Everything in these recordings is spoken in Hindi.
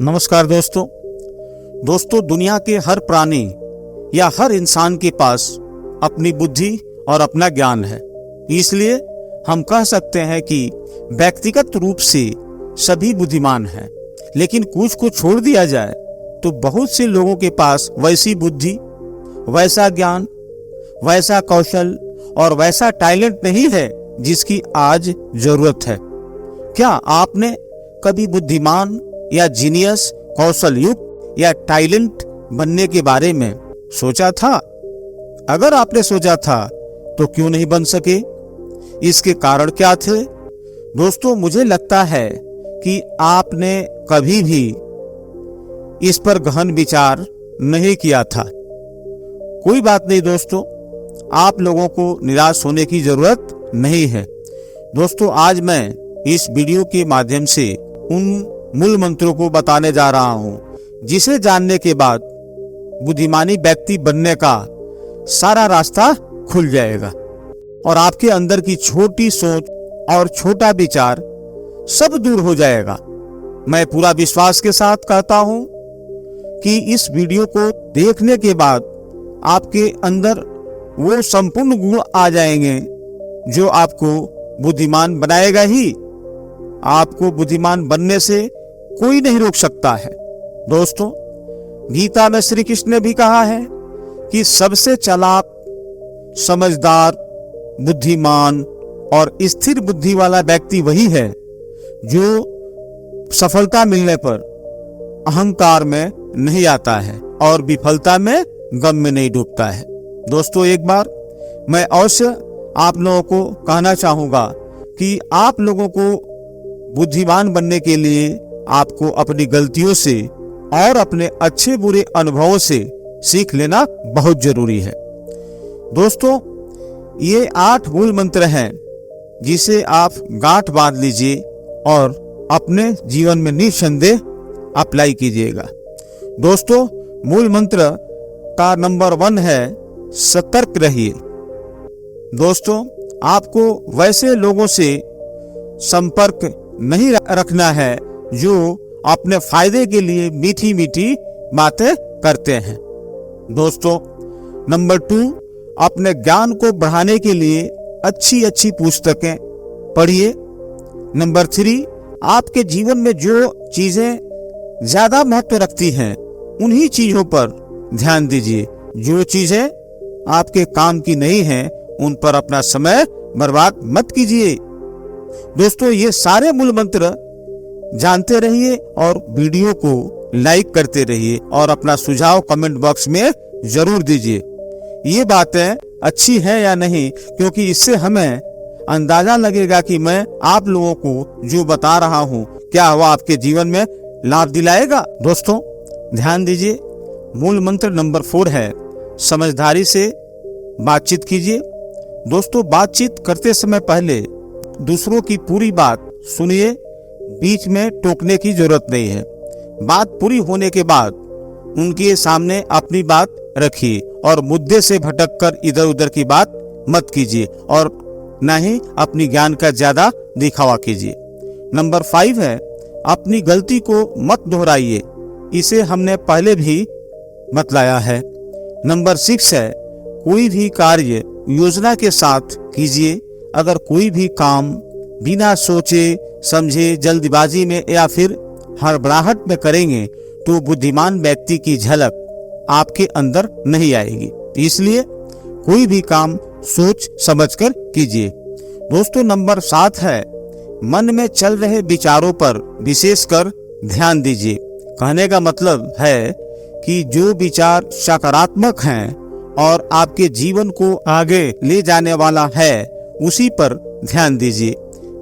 नमस्कार दोस्तों, दुनिया के हर प्राणी या हर इंसान के पास अपनी बुद्धि और अपना ज्ञान है। इसलिए हम कह सकते हैं कि व्यक्तिगत रूप से सभी बुद्धिमान हैं, लेकिन कुछ को छोड़ दिया जाए तो बहुत से लोगों के पास वैसी बुद्धि, वैसा ज्ञान, वैसा कौशल और वैसा टैलेंट नहीं है जिसकी आज जरूरत है। क्या आपने कभी बुद्धिमान या जीनियस, कौशल युक्त या टैलेंट बनने के बारे में सोचा था? अगर आपने सोचा था तो क्यों नहीं बन सके? इसके कारण क्या थे? दोस्तों, मुझे लगता है कि आपने कभी भी इस पर गहन विचार नहीं किया था। कोई बात नहीं दोस्तों, आप लोगों को निराश होने की जरूरत नहीं है। दोस्तों, आज मैं इस वीडियो के माध्यम से उन मूल मंत्रों को बताने जा रहा हूं जिसे जानने के बाद बुद्धिमानी व्यक्ति बनने का सारा रास्ता खुल जाएगा और आपके अंदर की छोटी सोच और छोटा विचार सब दूर हो जाएगा। मैं पूरा विश्वास के साथ कहता हूं कि इस वीडियो को देखने के बाद आपके अंदर वो संपूर्ण गुण आ जाएंगे जो आपको बुद्धिमान बनाएगा ही। आपको बुद्धिमान बनने से कोई नहीं रोक सकता है। दोस्तों, गीता में श्री कृष्ण ने भी कहा है कि सबसे चालाक, समझदार, बुद्धिमान और स्थिर बुद्धि वाला व्यक्ति वही है जो सफलता मिलने पर अहंकार में नहीं आता है और विफलता में गम में नहीं डूबता है। दोस्तों, एक बार मैं अवश्य आप लोगों को कहना चाहूंगा कि आप लोगों को बुद्धिमान बनने के लिए आपको अपनी गलतियों से और अपने अच्छे बुरे अनुभवों से सीख लेना बहुत जरूरी है। दोस्तों, ये 8 मूल मंत्र हैं जिसे आप गांठ बांध लीजिए और अपने जीवन में निस्संदेह अप्लाई कीजिएगा। दोस्तों, मूल मंत्र का नंबर 1 है सतर्क रहिए। दोस्तों, आपको वैसे लोगों से संपर्क नहीं रखना है जो अपने फायदे के लिए मीठी मीठी बातें करते हैं। दोस्तों, नंबर 2, अपने ज्ञान को बढ़ाने के लिए अच्छी अच्छी पुस्तकें पढ़िए। नंबर 3, आपके जीवन में जो चीजें ज्यादा महत्व रखती हैं उन्हीं चीजों पर ध्यान दीजिए। जो चीजें आपके काम की नहीं हैं उन पर अपना समय बर्बाद मत कीजिए। दोस्तों, ये सारे मूल मंत्र जानते रहिए और वीडियो को लाइक करते रहिए और अपना सुझाव कमेंट बॉक्स में जरूर दीजिए। ये बातें अच्छी हैं या नहीं, क्योंकि इससे हमें अंदाजा लगेगा कि मैं आप लोगों को जो बता रहा हूँ क्या वह आपके जीवन में लाभ दिलाएगा। दोस्तों, ध्यान दीजिए, मूल मंत्र नंबर 4 है समझदारी से बातचीत कीजिए। दोस्तों, बातचीत करते समय पहले दूसरों की पूरी बात सुनिए, बीच में टोकने की जरूरत नहीं है। बात पूरी होने के बाद उनके सामने अपनी बात रखिए और मुद्दे से भटककर इधर उधर की बात मत कीजिए और न ही अपनी ज्ञान का ज्यादा दिखावा कीजिए। नंबर 5 है अपनी गलती को मत दोहराइए। इसे हमने पहले भी बतलाया है। नंबर 6 है कोई भी कार्य योजना के साथ कीजिए। अगर कोई भी काम बिना सोचे समझे, जल्दबाजी में या फिर हड़बड़ाहट में करेंगे तो बुद्धिमान व्यक्ति की झलक आपके अंदर नहीं आएगी। इसलिए कोई भी काम सोच समझकर कीजिए। दोस्तों, नंबर 7 है मन में चल रहे विचारों पर विशेषकर ध्यान दीजिए। कहने का मतलब है कि जो विचार सकारात्मक हैं और आपके जीवन को आगे ले जाने वाला है उसी पर ध्यान दीजिए।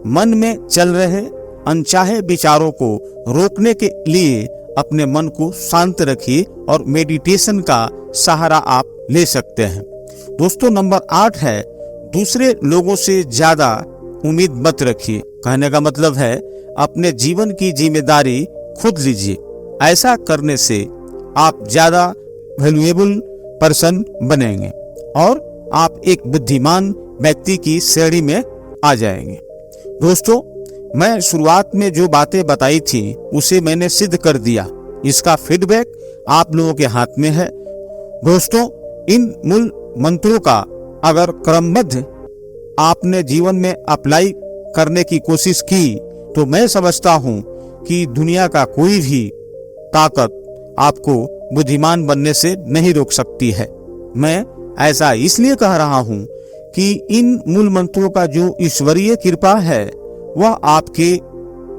मन में चल रहे अनचाहे विचारों को रोकने के लिए अपने मन को शांत रखिए और मेडिटेशन का सहारा आप ले सकते हैं। दोस्तों, नंबर 8 है दूसरे लोगों से ज्यादा उम्मीद मत रखिए। कहने का मतलब है अपने जीवन की जिम्मेदारी खुद लीजिए। ऐसा करने से आप ज्यादा वैल्यूएबल पर्सन बनेंगे और आप एक बुद्धिमान व्यक्ति की श्रेणी में आ जाएंगे। दोस्तों, मैं शुरुआत में जो बातें बताई थी उसे मैंने सिद्ध कर दिया। इसका फीडबैक आप लोगों के हाथ में है। दोस्तों, इन मूल मंत्रों का अगर क्रमबद्ध आपने जीवन में अप्लाई करने की कोशिश की तो मैं समझता हूं कि दुनिया का कोई भी ताकत आपको बुद्धिमान बनने से नहीं रोक सकती है। मैं ऐसा इसलिए कह रहा हूं कि इन मूल मंत्रों का जो ईश्वरीय कृपा है वह आपके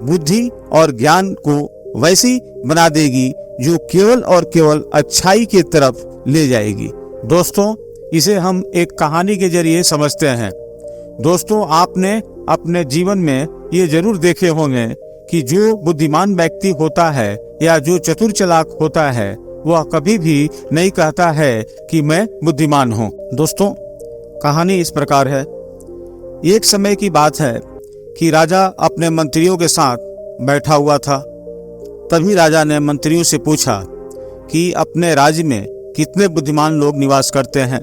बुद्धि और ज्ञान को वैसी बना देगी जो केवल और केवल अच्छाई की तरफ ले जाएगी। दोस्तों, इसे हम एक कहानी के जरिए समझते हैं। दोस्तों, आपने अपने जीवन में ये जरूर देखे होंगे कि जो बुद्धिमान व्यक्ति होता है या जो चतुर चालाक होता है वह कभी भी नहीं कहता है कि मैं बुद्धिमान हूँ। दोस्तों, कहानी इस प्रकार है। एक समय की बात है कि राजा अपने मंत्रियों के साथ बैठा हुआ था। तभी राजा ने मंत्रियों से पूछा कि अपने राज्य में कितने बुद्धिमान लोग निवास करते हैं।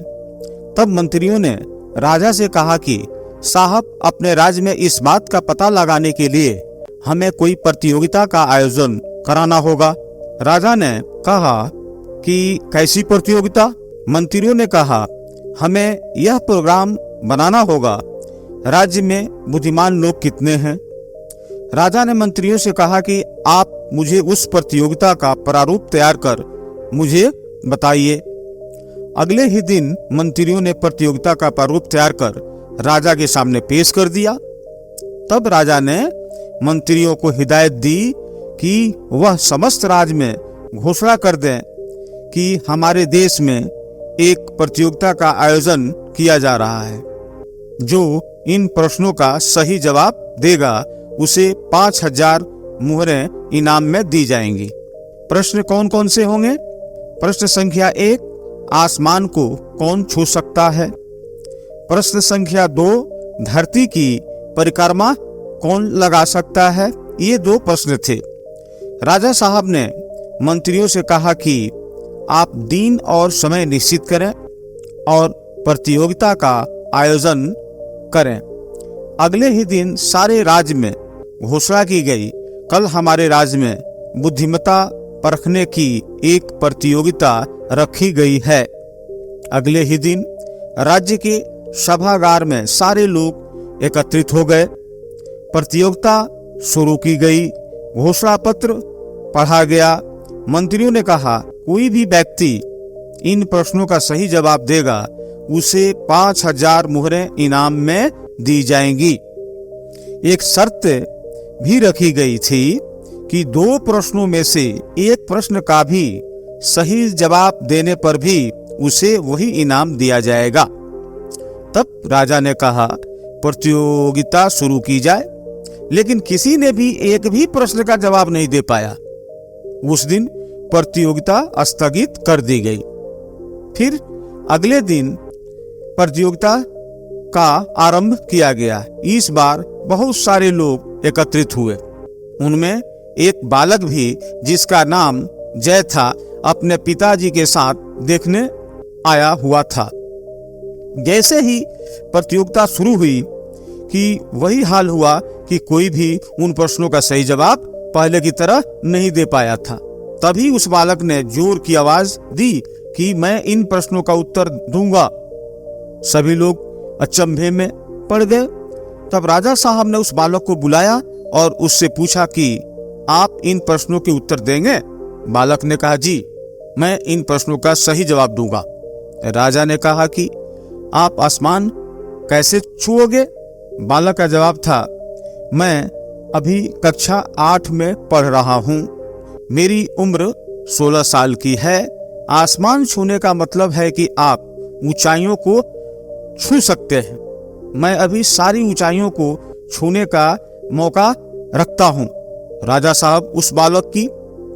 तब मंत्रियों ने राजा से कहा कि साहब, अपने राज्य में इस बात का पता लगाने के लिए हमें कोई प्रतियोगिता का आयोजन कराना होगा। राजा ने कहा कि कैसी प्रतियोगिता? मंत्रियों ने कहा, हमें यह प्रोग्राम बनाना होगा, राज्य में बुद्धिमान लोग कितने हैं। राजा ने मंत्रियों से कहा कि आप मुझे उस प्रतियोगिता का प्रारूप तैयार कर मुझे बताइए। अगले ही दिन मंत्रियों ने प्रतियोगिता का प्रारूप तैयार कर राजा के सामने पेश कर दिया। तब राजा ने मंत्रियों को हिदायत दी कि वह समस्त राज्य में घोषणा कर दें कि हमारे देश में एक प्रतियोगिता का आयोजन किया जा रहा है। जो इन प्रश्नों का सही जवाब देगा उसे 5000 मुहरें इनाम में दी जाएंगी। प्रश्न कौन कौन से होंगे? प्रश्न संख्या 1, आसमान को कौन छू सकता है? प्रश्न संख्या 2, धरती की परिक्रमा कौन लगा सकता है? ये 2 प्रश्न थे। राजा साहब ने मंत्रियों से कहा कि आप दिन और समय निश्चित करें और प्रतियोगिता का आयोजन करें। अगले ही दिन सारे राज्य में घोषणा की गई, कल हमारे राज्य में बुद्धिमत्ता परखने की एक प्रतियोगिता रखी गई है। अगले ही दिन राज्य के सभागार में सारे लोग एकत्रित हो गए। प्रतियोगिता शुरू की गई। घोषणा पत्र पढ़ा गया। मंत्रियों ने कहा, कोई भी व्यक्ति इन प्रश्नों का सही जवाब देगा उसे 5000 मुहरें इनाम में दी जाएंगी। एक शर्त भी रखी गई थी कि 2 प्रश्नों में से एक प्रश्न का भी सही जवाब देने पर भी उसे वही इनाम दिया जाएगा। तब राजा ने कहा, प्रतियोगिता शुरू की जाए, लेकिन किसी ने भी एक भी प्रश्न का जवाब नहीं दे पाया। उस दिन प्रतियोगिता स्थगित कर दी गई। फिर अगले दिन प्रतियोगिता का आरंभ किया गया। इस बार बहुत सारे लोग एकत्रित हुए। उनमें एक बालक भी, जिसका नाम जय था, अपने पिताजी के साथ देखने आया हुआ था। जैसे ही प्रतियोगिता शुरू हुई कि वही हाल हुआ कि कोई भी उन प्रश्नों का सही जवाब पहले की तरह नहीं दे पाया था। तभी उस बालक ने जोर की आवाज दी कि मैं इन प्रश्नों का उत्तर दूंगा। सभी लोग अचंभे में पड़ गए। तब राजा साहब ने उस बालक को बुलाया और उससे पूछा कि आप इन प्रश्नों के उत्तर देंगे? बालक ने कहा, जी, मैं इन प्रश्नों का सही जवाब दूंगा। राजा ने कहा कि आप आसमान कैसे छुओगे? बालक का जवाब था, मैं अभी कक्षा 8 में पढ़ रहा हूँ। मेरी उम्र 16 साल की है। आसमान छूने का मतलब है कि आप ऊंचाइयों को छू सकते हैं। मैं अभी सारी ऊंचाइयों को छूने का मौका रखता हूँ। राजा साहब उस बालक की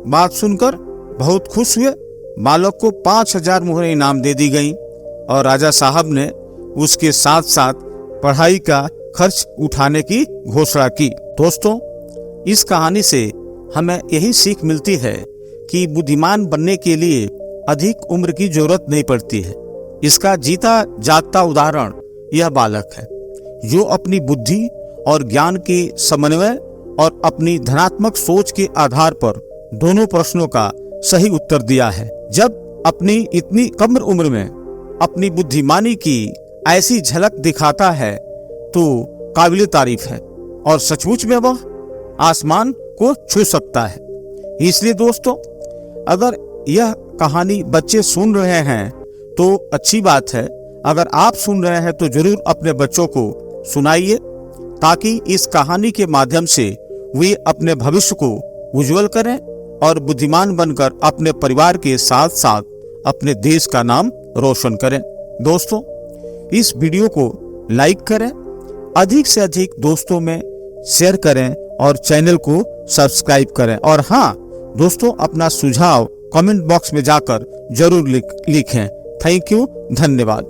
बात सुनकर बहुत खुश हुए। बालक को 5000 मुहरें इनाम दे दी गई और राजा साहब ने उसके साथ साथ पढ़ाई का खर्च उठाने की घोषणा की। दोस्तों, इस कहानी से हमें यही सीख मिलती है कि बुद्धिमान बनने के लिए अधिक उम्र की जरूरत नहीं पड़ती है। इसका जीता जागता उदाहरण यह बालक है, जो अपनी बुद्धि और ज्ञान के समन्वय और अपनी धनात्मक सोच के आधार पर दोनों प्रश्नों का सही उत्तर दिया है। जब अपनी इतनी कम उम्र में अपनी बुद्धिमानी की ऐसी झलक दिखाता है तो काबिल तारीफ है और सचमुच में वह आसमान को छू सकता है। इसलिए दोस्तों, अगर यह कहानी बच्चे सुन रहे हैं तो अच्छी बात है। अगर आप सुन रहे हैं तो जरूर अपने बच्चों को सुनाइए, ताकि इस कहानी के माध्यम से वे अपने भविष्य को उज्जवल करें और बुद्धिमान बनकर अपने परिवार के साथ साथ अपने देश का नाम रोशन करें। दोस्तों, इस वीडियो को लाइक करें, अधिक से अधिक दोस्तों में शेयर करें और चैनल को सब्सक्राइब करें। और हाँ दोस्तों, अपना सुझाव कमेंट बॉक्स में जाकर जरूर लिखें। थैंक यू, धन्यवाद।